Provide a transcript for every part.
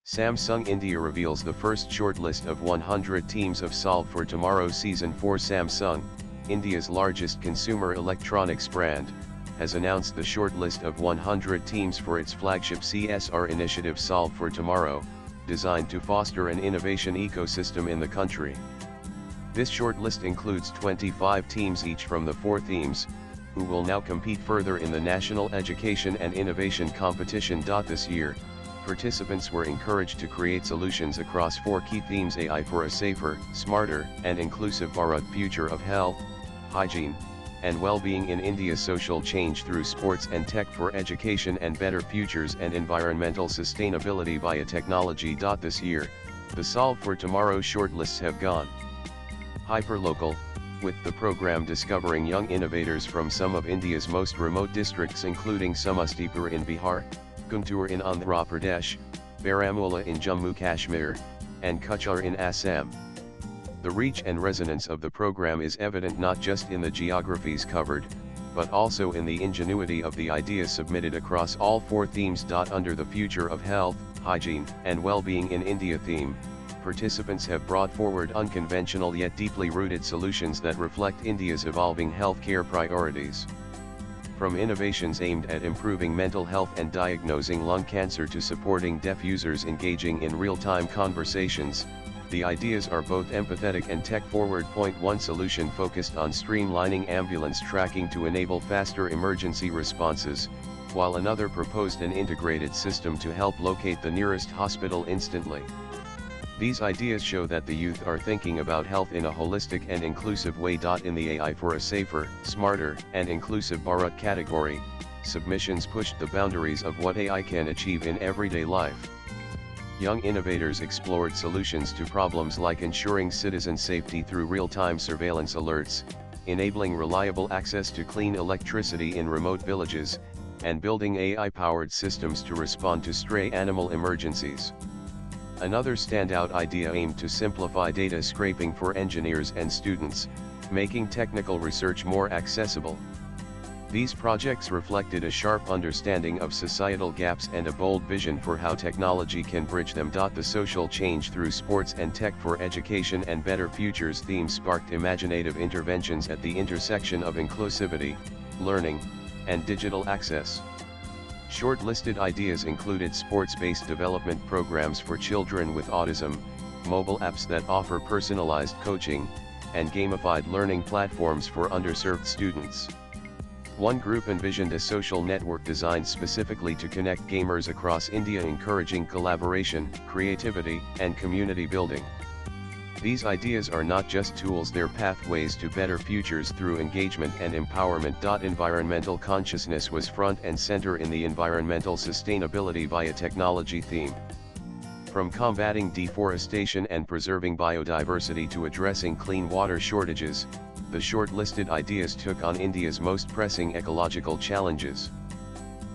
Samsung India reveals the first shortlist of 100 teams of Solve for Tomorrow Season 4. Samsung, India's largest consumer electronics brand, has announced the shortlist of 100 teams for its flagship CSR initiative Solve for Tomorrow, designed to foster an innovation ecosystem in the country. This shortlist includes 25 teams each from the four themes, who will now compete further in the National Education and Innovation Competition. This year, participants were encouraged to create solutions across four key themes: AI for a safer, smarter, and inclusive Bharat, future of health, hygiene, and well-being in India, social change through sports and tech for education and better futures, and environmental sustainability via technology. This year, the Solve for Tomorrow shortlists have gone hyperlocal, with the program discovering young innovators from some of India's most remote districts, including Samastipur in Bihar, Guntur in Andhra Pradesh, Baramulla in Jammu Kashmir, and Kachar in Assam. The reach and resonance of the program is evident not just in the geographies covered, but also in the ingenuity of the ideas submitted across all four themes. Under the future of health, hygiene, and well-being in India theme, participants have brought forward unconventional yet deeply rooted solutions that reflect India's evolving healthcare priorities. From innovations aimed at improving mental health and diagnosing lung cancer to supporting deaf users engaging in real-time conversations, the ideas are both empathetic and tech-forward. One solution focused on streamlining ambulance tracking to enable faster emergency responses, while another proposed an integrated system to help locate the nearest hospital instantly. These ideas show that the youth are thinking about health in a holistic and inclusive way. In the AI for a safer, smarter, and inclusive Bharat category, submissions pushed the boundaries of what AI can achieve in everyday life. Young innovators explored solutions to problems like ensuring citizen safety through real-time surveillance alerts, enabling reliable access to clean electricity in remote villages, and building AI-powered systems to respond to stray animal emergencies. Another standout idea aimed to simplify data scraping for engineers and students, making technical research more accessible. These projects reflected a sharp understanding of societal gaps and a bold vision for how technology can bridge them. The social change through sports and tech for education and better futures theme sparked imaginative interventions at the intersection of inclusivity, learning, and digital access. Shortlisted ideas included sports-based development programs for children with autism, mobile apps that offer personalized coaching, and gamified learning platforms for underserved students. One group envisioned a social network designed specifically to connect gamers across India, encouraging collaboration, creativity, and community building. These ideas are not just tools, they're pathways to better futures through engagement and empowerment. Environmental consciousness was front and center in the environmental sustainability via technology theme. From combating deforestation and preserving biodiversity to addressing clean water shortages, the shortlisted ideas took on India's most pressing ecological challenges.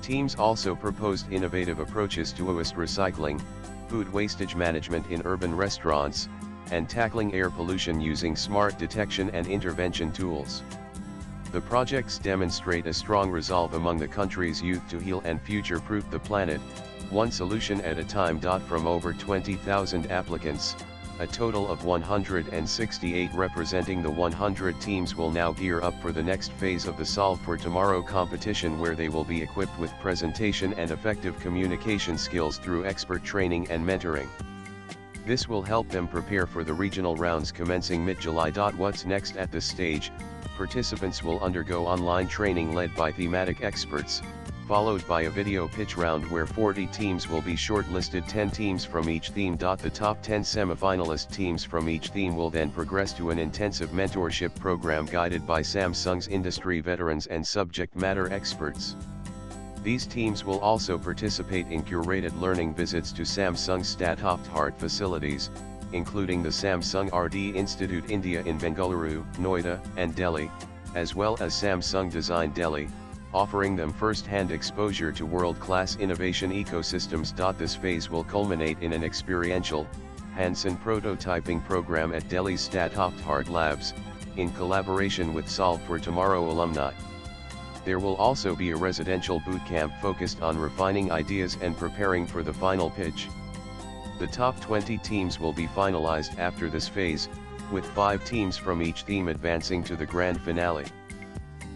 Teams also proposed innovative approaches to waste recycling, food wastage management in urban restaurants, and tackling air pollution using smart detection and intervention tools. The projects demonstrate a strong resolve among the country's youth to heal and future-proof the planet, one solution at a time. From over 20,000 applicants, a total of 168 representing the 100 teams will now gear up for the next phase of the Solve for Tomorrow competition, where they will be equipped with presentation and effective communication skills through expert training and mentoring. This will help them prepare for the regional rounds commencing mid-July. What's next? At this stage, participants will undergo online training led by thematic experts, followed by a video pitch round where 40 teams will be shortlisted, 10 teams from each theme. The top 10 semi-finalist teams from each theme will then progress to an intensive mentorship program guided by Samsung's industry veterans and subject matter experts. These teams will also participate in curated learning visits to Samsung's state-of-the-art facilities, including the Samsung R&D Institute India in Bengaluru, Noida, and Delhi, as well as Samsung Design Delhi, offering them first-hand exposure to world-class innovation ecosystems. This phase will culminate in an experiential, hands-on prototyping program at Delhi's state-of-the-art labs, in collaboration with Solve for Tomorrow alumni. There will also be a residential bootcamp focused on refining ideas and preparing for the final pitch. The top 20 teams will be finalized after this phase, with 5 teams from each theme advancing to the grand finale.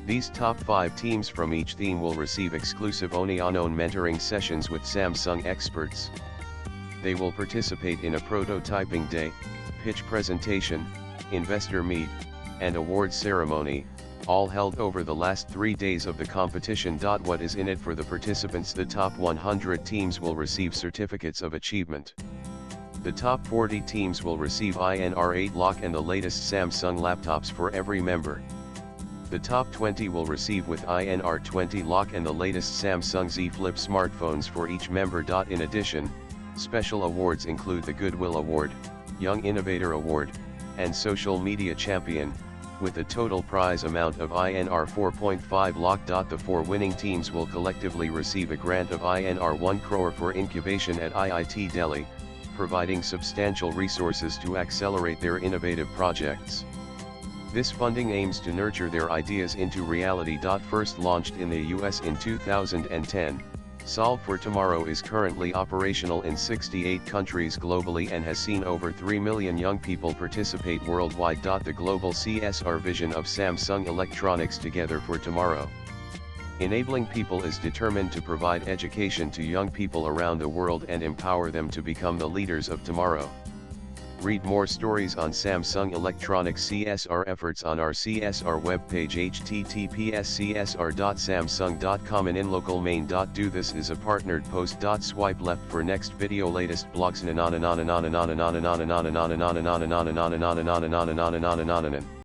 These top 5 teams from each theme will receive exclusive on-own mentoring sessions with Samsung experts. They will participate in a prototyping day, pitch presentation, investor meet, and awards ceremony, all held over the last 3 days of the competition. What is in it for the participants? The top 100 teams will receive certificates of achievement. The top 40 teams will receive INR 8 lock and the latest Samsung laptops for every member. The top 20 will receive with INR 20 lock and the latest Samsung Z Flip smartphones for each member. In addition, special awards include the Goodwill Award, Young Innovator Award, and Social Media Champion, with a total prize amount of INR 4.5 lakh. The 4 winning teams will collectively receive a grant of INR 1 crore for incubation at IIT Delhi, providing substantial resources to accelerate their innovative projects. This funding aims to nurture their ideas into reality. First launched in the US in 2010, Solve for Tomorrow is currently operational in 68 countries globally and has seen over 3 million young people participate worldwide. The global CSR vision of Samsung Electronics Together for Tomorrow. Enabling people is determined to provide education to young people around the world and empower them to become the leaders of tomorrow. Read more stories on Samsung Electronics CSR efforts on our CSR webpage https://csr.samsung.com and in local main. Do this is a partnered post. Swipe left for next video. Latest blogs.